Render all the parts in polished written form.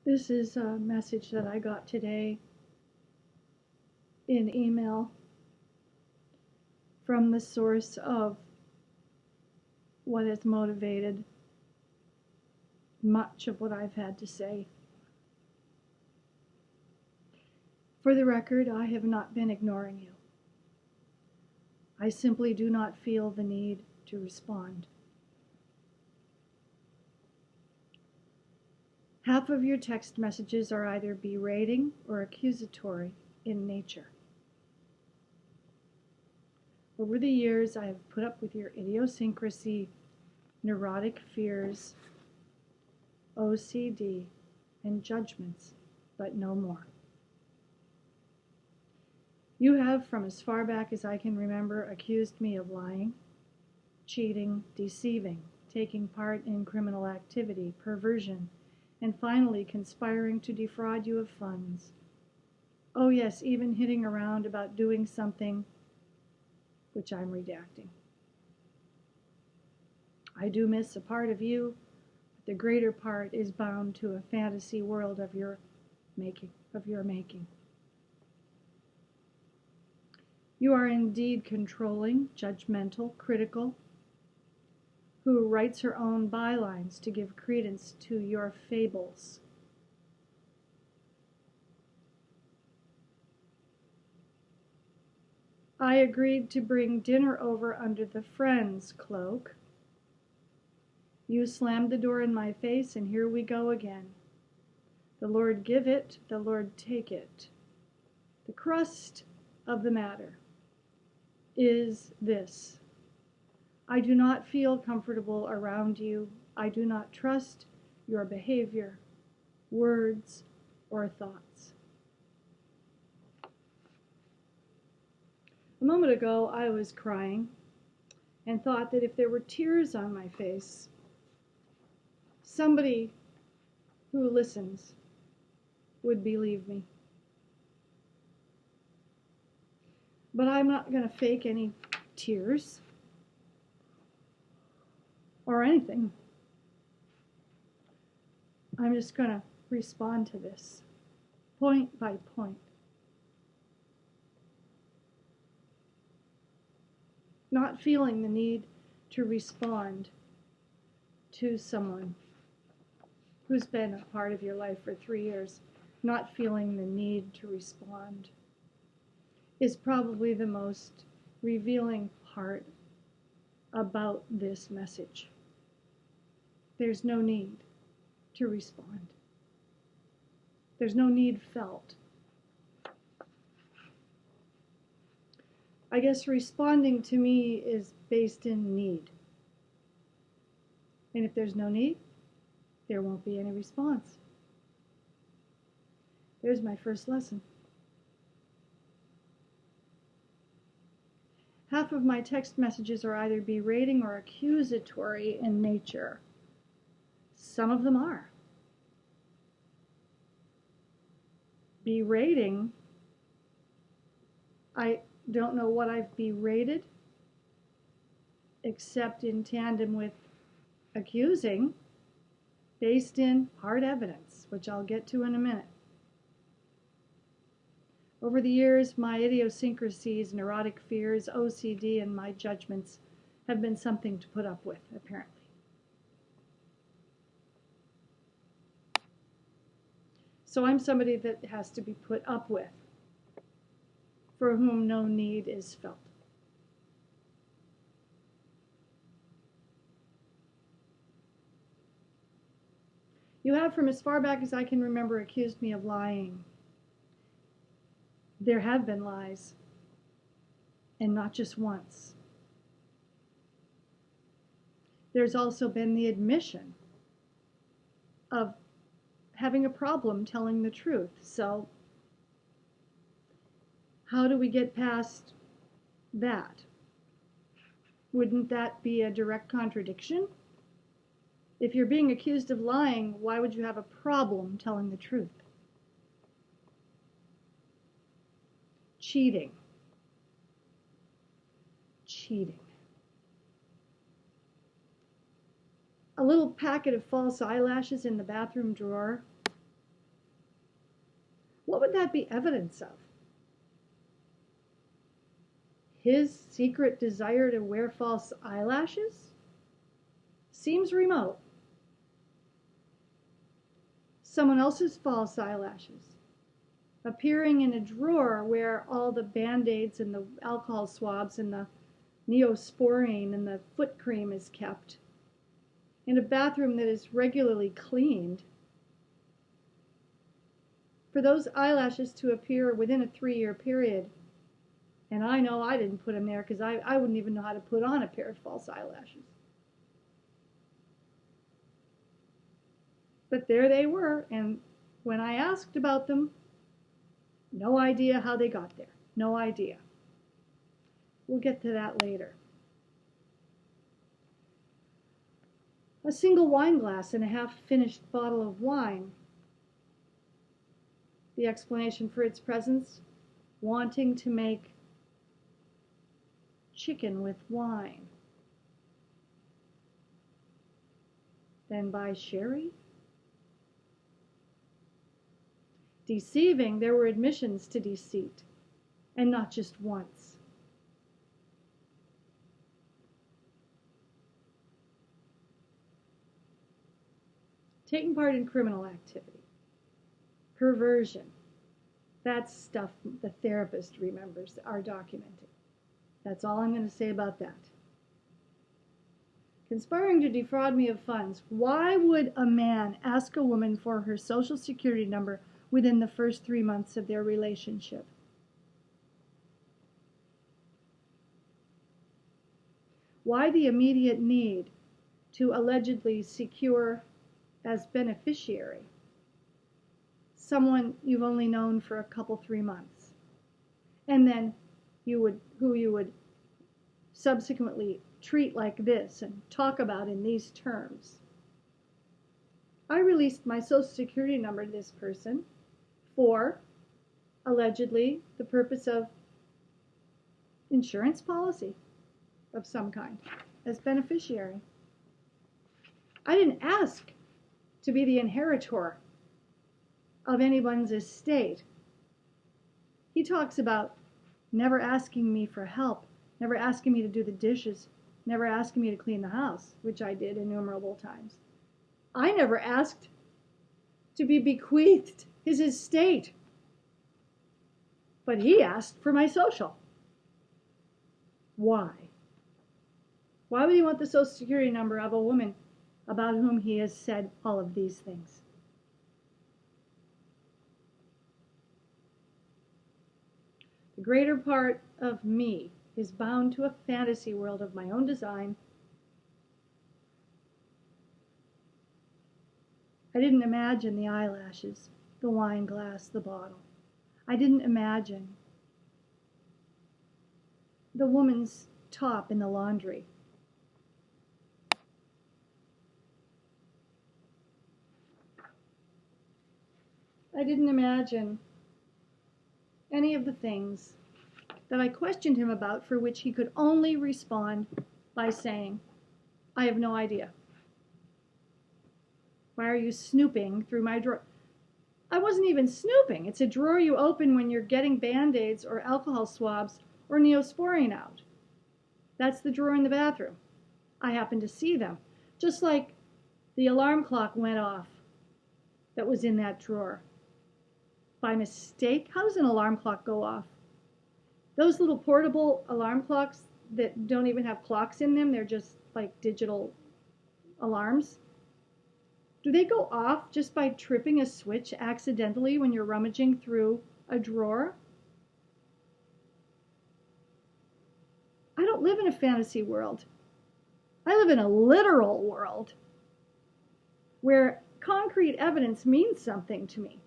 This is a message that I got today in email from the source of what has motivated much of what I've had to say. For the record, I have not been ignoring you. I simply do not feel the need to respond. Half of your text messages are either berating or accusatory in nature. Over the years, I have put up with your idiosyncrasy, neurotic fears, OCD, and judgments, but no more. You have, from as far back as I can remember, accused me of lying, cheating, deceiving, taking part in criminal activity, perversion, and finally conspiring to defraud you of funds. Oh yes, even hitting around about doing something which I'm redacting. I do miss a part of you, but the greater part is bound to a fantasy world of your making. You are indeed controlling, judgmental, critical, who writes her own bylines to give credence to your fables. I agreed to bring dinner over under the friend's cloak. You slammed the door in my face, and here we go again. The Lord give it, the Lord take it. The crust of the matter is this. I do not feel comfortable around you. I do not trust your behavior, words, or thoughts. A moment ago, I was crying and thought that if there were tears on my face, somebody who listens would believe me. But I'm not going to fake any tears or anything. I'm just going to respond to this point by point. Not feeling the need to respond to someone who's been a part of your life for 3 years, not feeling the need to respond is probably the most revealing part about this message. There's no need to respond. There's no need felt. I guess responding to me is based in need. And if there's no need, there won't be any response. There's my first lesson. Half of my text messages are either berating or accusatory in nature. Some of them are. Berating, I don't know what I've berated, except in tandem with accusing, based in hard evidence, which I'll get to in a minute. Over the years, my idiosyncrasies, neurotic fears, OCD, and my judgments have been something to put up with, apparently. So I'm somebody that has to be put up with, for whom no need is felt. You have, from as far back as I can remember, accused me of lying. There have been lies, and not just once. There's also been the admission of having a problem telling the truth. So how do we get past that? Wouldn't that be a direct contradiction? If you're being accused of lying, why would you have a problem telling the truth? Cheating. A little packet of false eyelashes in the bathroom drawer What would that be evidence of? His secret desire to wear false eyelashes? Seems remote. Someone else's false eyelashes appearing in a drawer where all the Band-Aids and the alcohol swabs and the Neosporin and the foot cream is kept, in a bathroom that is regularly cleaned. For those eyelashes to appear within a 3-year period, and I know I didn't put them there because I wouldn't even know how to put on a pair of false eyelashes. But there they were, and when I asked about them, no idea how they got there. No idea. We'll get to that later. A single wine glass and a half-finished bottle of wine. The explanation for its presence, wanting to make chicken with wine. Then buy sherry? Deceiving, there were admissions to deceit, and not just once. Taking part in criminal activity. Perversion. That's stuff the therapist remembers are documenting. That's all I'm going to say about that. Conspiring to defraud me of funds. Why would a man ask a woman for her social security number within the first 3 months of their relationship? Why the immediate need to allegedly secure as beneficiary someone you've only known for a couple, 3 months, and then who you would subsequently treat like this and talk about in these terms? I released my social security number to this person for, allegedly, the purpose of insurance policy of some kind, as beneficiary. I didn't ask to be the inheritor of anyone's estate. He talks about never asking me for help, never asking me to do the dishes, never asking me to clean the house, which I did innumerable times. I never asked to be bequeathed his estate, but he asked for my social. Why? Why would he want the social security number of a woman about whom he has said all of these things? The greater part of me is bound to a fantasy world of my own design. I didn't imagine the eyelashes, the wine glass, the bottle. I didn't imagine the woman's top in the laundry. I didn't imagine any of the things that I questioned him about, for which he could only respond by saying, I have no idea. Why are you snooping through my drawer? I wasn't even snooping. It's a drawer you open when you're getting Band-Aids or alcohol swabs or Neosporin out. That's the drawer in the bathroom. I happened to see them. Just like the alarm clock went off that was in that drawer. By mistake? How does an alarm clock go off? Those little portable alarm clocks that don't even have clocks in them, they're just like digital alarms. Do they go off just by tripping a switch accidentally when you're rummaging through a drawer? I don't live in a fantasy world. I live in a literal world where concrete evidence means something to me.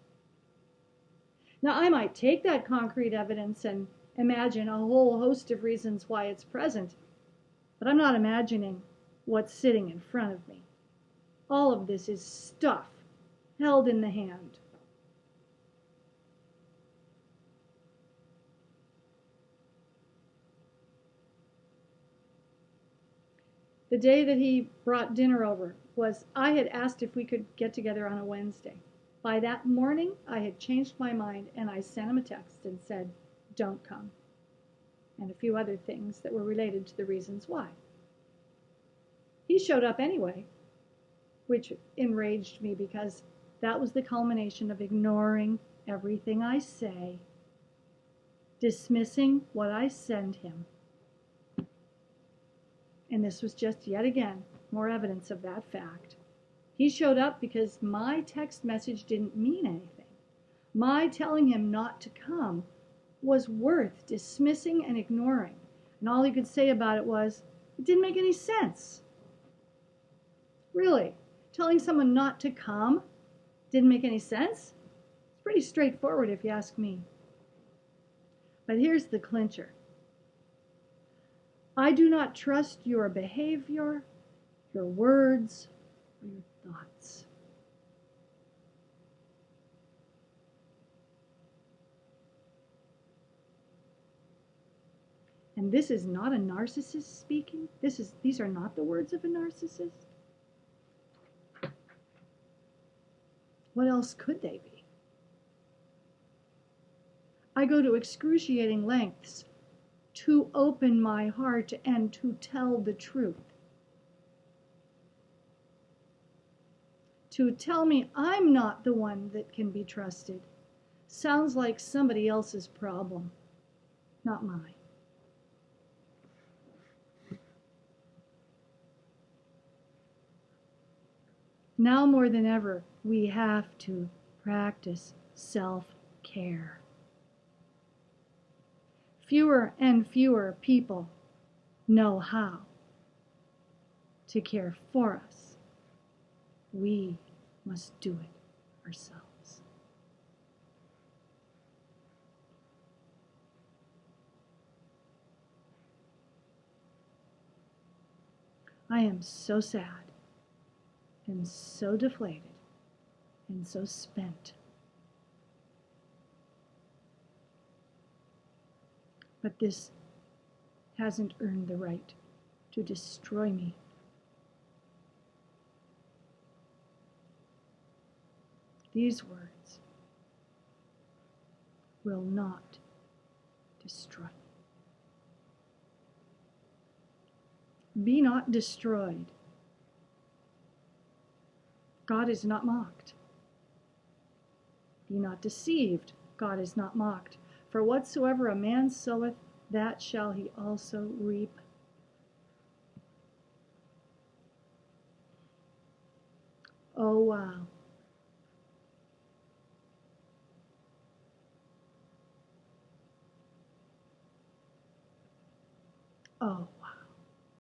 Now, I might take that concrete evidence and imagine a whole host of reasons why it's present, but I'm not imagining what's sitting in front of me. All of this is stuff held in the hand. The day that he brought dinner over I had asked if we could get together on a Wednesday. By that morning, I had changed my mind, and I sent him a text and said, don't come, and a few other things that were related to the reasons why. He showed up anyway, which enraged me because that was the culmination of ignoring everything I say, dismissing what I send him. And this was just yet again more evidence of that fact. He showed up because my text message didn't mean anything. My telling him not to come was worth dismissing and ignoring. And all he could say about it was, it didn't make any sense. Really, telling someone not to come didn't make any sense? It's pretty straightforward if you ask me. But here's the clincher. I do not trust your behavior, your words, or your thoughts. And this is not a narcissist speaking. These are not the words of a narcissist. What else could they be? I go to excruciating lengths to open my heart and to tell the truth. To tell me I'm not the one that can be trusted sounds like somebody else's problem, not mine. Now more than ever, we have to practice self-care. Fewer and fewer people know how to care for us. We must do it ourselves. I am so sad and so deflated and so spent. But this hasn't earned the right to destroy me. These words will not destroy me. Be not destroyed. God is not mocked. Be not deceived. God is not mocked. For whatsoever a man soweth, that shall he also reap. Oh, wow. Oh,